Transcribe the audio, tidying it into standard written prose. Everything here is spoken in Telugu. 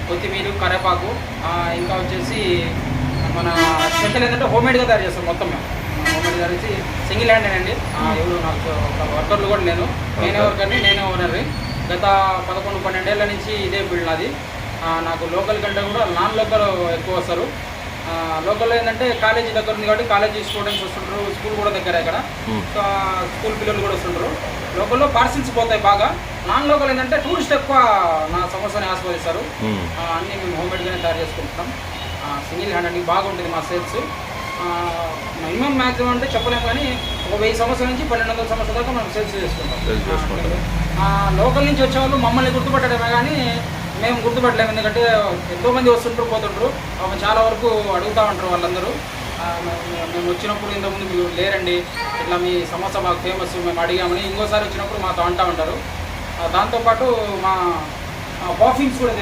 కొత్తిమీర, కరేపాకు, ఇంకా వచ్చేసి మన చెక్కలు ఏంటంటే హోమ్మేడ్గా తయారు చేస్తాం. మొత్తం మేము హోమ్మేడ్ తయారు చేసి సింగిల్ హ్యాండెడ్ అండి. ఎవరు నాకు వర్కర్లు కూడా నేను వర్కర్ని, నేనే ఓనర్ని. గత 11-12 ఏళ్ళ నుంచి ఇదే ఫీల్డ్ నాది. నాకు లోకల్ కంటే కూడా నాన్ లోకల్ ఎక్కువ వస్తారు. లోకల్లో ఏంటంటే కాలేజీ దగ్గర ఉంది కాబట్టి కాలేజీ స్టూడెంట్స్ వస్తుంటారు, స్కూల్ కూడా దగ్గర ఇక్కడ స్కూల్ పిల్లలు కూడా వస్తుంటారు. లోకల్లో పార్సిల్స్ పోతాయి బాగా. నాన్ లోకల్ ఏంటంటే టూరిస్ట్ ఎక్కువ నా సమస్యని ఆస్వాదిస్తారు. అన్నీ మేము హోమ్మేడ్గానే తయారు చేసుకుంటున్నాం. సింగిల్ హ్యాండ్ బాగుంటుంది మా సేల్స్. మినిమం మ్యాక్సిమం అంటే చెప్పలేము కానీ ఒక 1000 సంవత్సరాల నుంచి 1200 సంవత్సరాల దాకా మనం సేల్స్ చేసుకుంటాం. లోకల్ నుంచి వచ్చేవాళ్ళు మమ్మల్ని గుర్తుపట్టడమే కానీ మేము గుర్తుపట్టలేము. ఎందుకంటే ఎంతోమంది వస్తుంటారు, పోతుంటారు. చాలా వరకు అడుగుతూ ఉంటారు వాళ్ళందరూ. మేము వచ్చినప్పుడు ఇంతకుముందు మీరు లేరండి, ఇట్లా మీ సమోసా బాగా ఫేమస్, మేము అడిగామని ఇంకోసారి వచ్చినప్పుడు మాతో అంటూ ఉంటారు. దాంతోపాటు మా పర్ఫ్యూమ్స్ కూడా